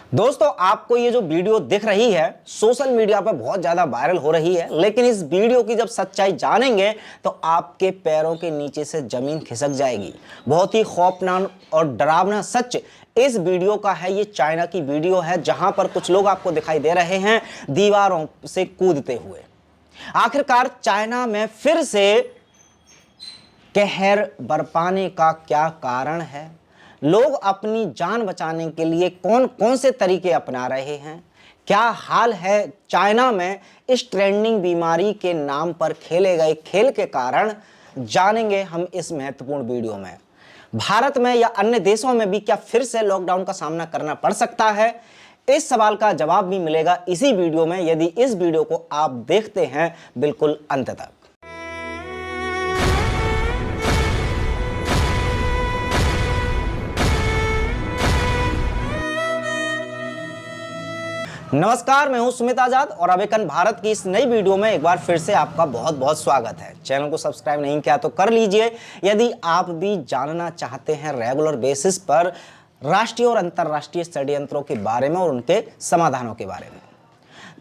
दोस्तों, आपको ये जो वीडियो दिख रही है सोशल मीडिया पर बहुत ज्यादा वायरल हो रही है, लेकिन इस वीडियो की जब सच्चाई जानेंगे तो आपके पैरों के नीचे से जमीन खिसक जाएगी। बहुत ही खौफनाक और डरावना सच इस वीडियो का है। ये चाइना की वीडियो है जहां पर कुछ लोग आपको दिखाई दे रहे हैं दीवारों से कूदते हुए। आखिरकार चाइना में फिर से कहर बरपाने का क्या कारण है? लोग अपनी जान बचाने के लिए कौन कौन से तरीके अपना रहे हैं? क्या हाल है चाइना में इस ट्रेंडिंग बीमारी के नाम पर खेले गए खेल के कारण? जानेंगे हम इस महत्वपूर्ण वीडियो में। भारत में या अन्य देशों में भी क्या फिर से लॉकडाउन का सामना करना पड़ सकता है? इस सवाल का जवाब भी मिलेगा इसी वीडियो में, यदि इस वीडियो को आप देखते हैं बिल्कुल अंत तक। नमस्कार, मैं हूं सुमित आजाद और अवेकन भारत की इस नई वीडियो में एक बार फिर से आपका बहुत बहुत स्वागत है। चैनल को सब्सक्राइब नहीं किया तो कर लीजिए यदि आप भी जानना चाहते हैं रेगुलर बेसिस पर राष्ट्रीय और अंतर्राष्ट्रीय षड्यंत्रों के बारे में और उनके समाधानों के बारे में।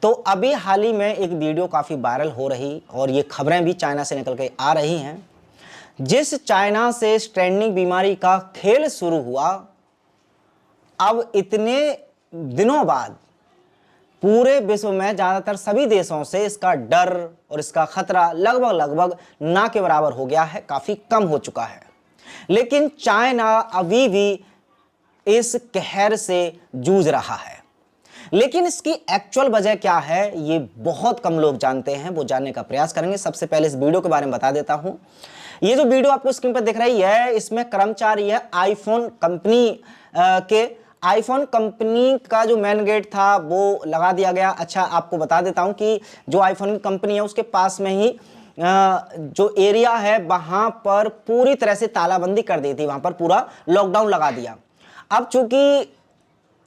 तो अभी हाल ही में एक वीडियो काफ़ी वायरल हो रही और ये खबरें भी चाइना से निकल के आ रही हैं। जिस चाइना से ट्रेंडिंग बीमारी का खेल शुरू हुआ, अब इतने दिनों बाद पूरे विश्व में ज़्यादातर सभी देशों से इसका डर और इसका खतरा लगभग ना के बराबर हो गया है, काफ़ी कम हो चुका है। लेकिन चाइना अभी भी इस कहर से जूझ रहा है। लेकिन इसकी एक्चुअल वजह क्या है ये बहुत कम लोग जानते हैं, वो जानने का प्रयास करेंगे। सबसे पहले इस वीडियो के बारे में बता देता हूं। ये जो वीडियो आपको स्क्रीन पर दिख रही है इसमें कर्मचारी है आईफोन कंपनी का जो मेन गेट था वो लगा दिया गया। अच्छा, आपको बता देता हूं कि जो आईफोन की कंपनी है उसके पास में ही जो एरिया है वहां पर पूरी तरह से तालाबंदी कर दी थी, वहां पर पूरा लॉकडाउन लगा दिया। अब चूंकि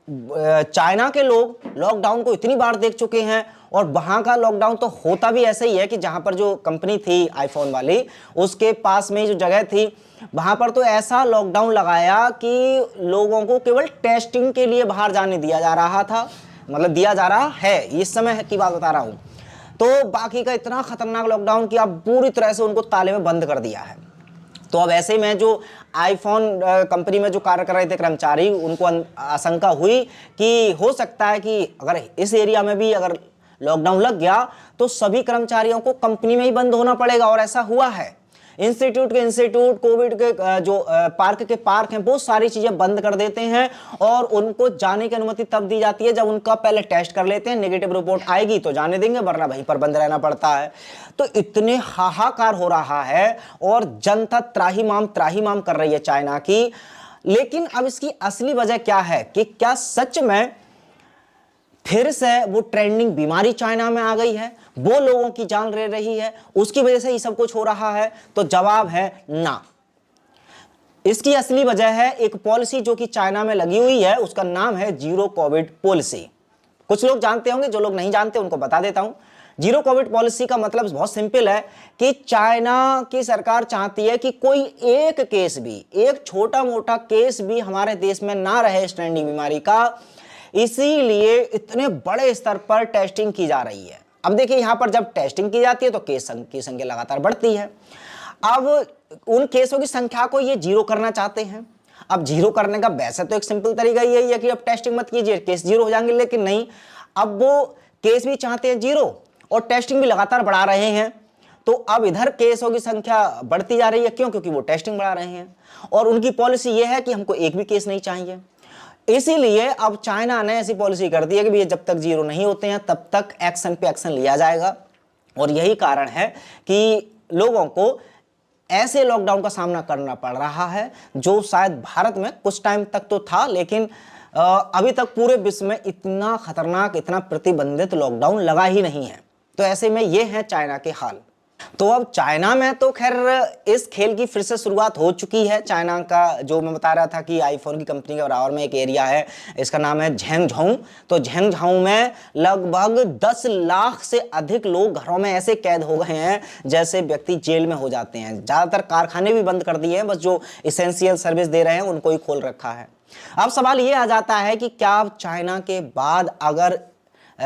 चाइना के लोग लॉकडाउन को इतनी बार देख चुके हैं और वहां का लॉकडाउन तो होता भी ऐसे ही है कि जहां पर जो कंपनी थी आईफोन वाली उसके पास में जो जगह थी वहां पर तो ऐसा लॉकडाउन लगाया कि लोगों को केवल टेस्टिंग के लिए बाहर जाने दिया जा रहा था, मतलब दिया जा रहा है, इस समय की बात बता रहा हूं। तो बाकी का इतना खतरनाक लॉकडाउन कि अब पूरी तरह से उनको ताले में बंद कर दिया है। तो अब ऐसे में जो आईफोन कंपनी में जो कार्य कर रहे थे कर्मचारी, उनको आशंका हुई कि हो सकता है कि अगर इस एरिया में भी अगर लॉकडाउन लग गया तो सभी कर्मचारियों को कंपनी में ही बंद होना पड़ेगा। और ऐसा हुआ है। इंस्टीट्यूट, कोविड के जो पार्क हैं, बहुत सारी चीजें बंद कर देते हैं और उनको जाने की अनुमति तब दी जाती है जब उनका पहले टेस्ट कर लेते हैं, नेगेटिव रिपोर्ट आएगी तो जाने देंगे, वरना वहीं पर बंद रहना पड़ता है। तो इतने हाहाकार हो रहा है और जनता त्राहिमाम कर रही है चाइना की। लेकिन अब इसकी असली वजह क्या है कि क्या सच में फिर से वो ट्रेंडिंग बीमारी चाइना में आ गई है, वो लोगों की जान ले रही है, उसकी वजह से ये सब कुछ हो रहा है? तो जवाब है ना। इसकी असली वजह है एक पॉलिसी जो कि चाइना में लगी हुई है, उसका नाम है जीरो कोविड पॉलिसी। कुछ लोग जानते होंगे, जो लोग नहीं जानते उनको बता देता हूं। जीरो कोविड पॉलिसी का मतलब बहुत सिंपल है कि चाइना की सरकार चाहती है कि कोई एक केस भी, एक छोटा मोटा केस भी हमारे देश में ना रहे इस ट्रेंडिंग बीमारी का। इसीलिए इतने बड़े स्तर पर टेस्टिंग की जा रही है। अब देखिए, यहां पर जब टेस्टिंग की जाती है तो केस की संख्या लगातार बढ़ती है। अब उन केसों की संख्या को ये जीरो करना चाहते हैं। अब जीरो करने का वैसे तो एक सिंपल तरीका यही है कि अब टेस्टिंग मत कीजिए, केस जीरो हो जाएंगे, लेकिन नहीं, अब वो केस भी चाहते हैं जीरो और टेस्टिंग भी लगातार बढ़ा रहे हैं। तो अब इधर केसों की संख्या बढ़ती जा रही है। क्यों? क्योंकि वो टेस्टिंग बढ़ा रहे हैं और उनकी पॉलिसी ये है कि हमको एक भी केस नहीं चाहिए। इसीलिए अब चाइना ने ऐसी पॉलिसी कर दी है कि जब तक जीरो नहीं होते हैं तब तक एक्शन पे एक्शन लिया जाएगा। और यही कारण है कि लोगों को ऐसे लॉकडाउन का सामना करना पड़ रहा है जो शायद भारत में कुछ टाइम तक तो था, लेकिन अभी तक पूरे विश्व में इतना खतरनाक, इतना प्रतिबंधित लॉकडाउन लगा ही नहीं है। तो ऐसे में ये है चाइना के हाल। तो अब चाइना में तो खैर इस खेल की फिर से शुरुआत हो चुकी है। चाइना का जो मैं बता रहा था कि आईफोन की कंपनी के बराबर में एक एरिया है, इसका नाम है झेंगझाऊ। तो झेंगझाऊ में लगभग 10 लाख से अधिक लोग घरों में ऐसे कैद हो गए हैं जैसे व्यक्ति जेल में हो जाते हैं। ज़्यादातर कारखाने भी बंद कर दिए हैं, बस जो इसेंशियल सर्विस दे रहे हैं उनको ही खोल रखा है। अब सवाल ये आ जाता है कि क्या चाइना के बाद अगर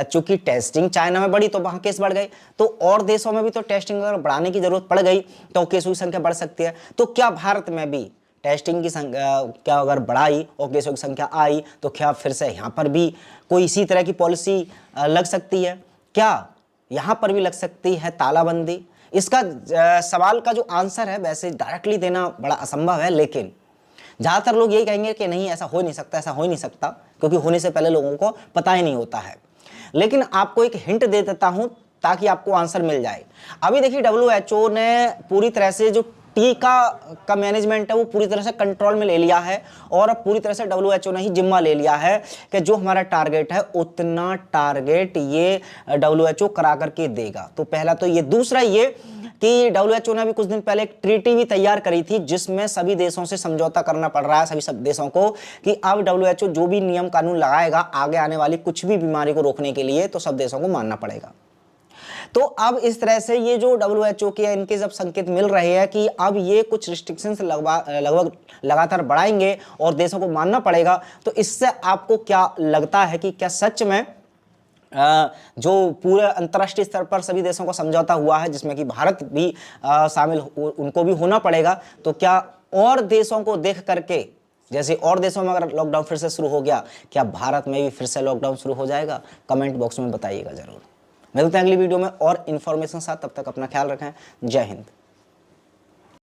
चूंकि टेस्टिंग चाइना में बढ़ी तो वहां केस बढ़ गए, तो और देशों में भी तो टेस्टिंग अगर बढ़ाने की जरूरत पड़ गई तो केसों की संख्या बढ़ सकती है। तो क्या भारत में भी टेस्टिंग की संख्या क्या अगर बढ़ाई और केसों की संख्या आई तो क्या फिर से यहाँ पर भी कोई इसी तरह की पॉलिसी लग सकती है? क्या यहाँ पर भी लग सकती है तालाबंदी? इसका सवाल का जो आंसर है वैसे डायरेक्टली देना बड़ा असंभव है, लेकिन ज़्यादातर लोग यही कहेंगे कि नहीं ऐसा हो नहीं सकता, ऐसा हो नहीं सकता, क्योंकि होने से पहले लोगों को पता ही नहीं होता है। लेकिन आपको एक हिंट दे देता हूं ताकि आपको आंसर मिल जाए। अभी देखिए WHO ने पूरी तरह से जो टीका का मैनेजमेंट है वो पूरी तरह से कंट्रोल में ले लिया है, और अब पूरी तरह से WHO ने ही जिम्मा ले लिया है कि जो हमारा टारगेट है उतना टारगेट ये WHO करा करके देगा। तो पहला तो ये। दूसरा ये कि WHO ने अभी कुछ दिन पहले एक ट्रीटी भी तैयार करी थी जिसमें सभी देशों से समझौता करना पड़ रहा है, सभी सब देशों को, कि अब WHO जो भी नियम कानून लगाएगा आगे आने वाली कुछ भी बीमारी को रोकने के लिए तो सब देशों को मानना पड़ेगा। तो अब इस तरह से ये जो WHO के इनके जब संकेत मिल रहे हैं कि अब ये कुछ रिस्ट्रिक्शंस लगभग लगातार बढ़ाएंगे और देशों को मानना पड़ेगा, तो इससे आपको क्या लगता है कि क्या सच में जो पूरे अंतर्राष्ट्रीय स्तर पर सभी देशों को समझौता हुआ है जिसमें कि भारत भी शामिल उनको भी होना पड़ेगा, तो क्या और देशों को देख करके, जैसे और देशों में अगर लॉकडाउन फिर से शुरू हो गया, क्या भारत में भी फिर से लॉकडाउन शुरू हो जाएगा? कमेंट बॉक्स में बताइएगा जरूर। मिलते हैं अगली वीडियो में और इन्फॉर्मेशन साथ, तब तक अपना ख्याल रखें। जय हिंद।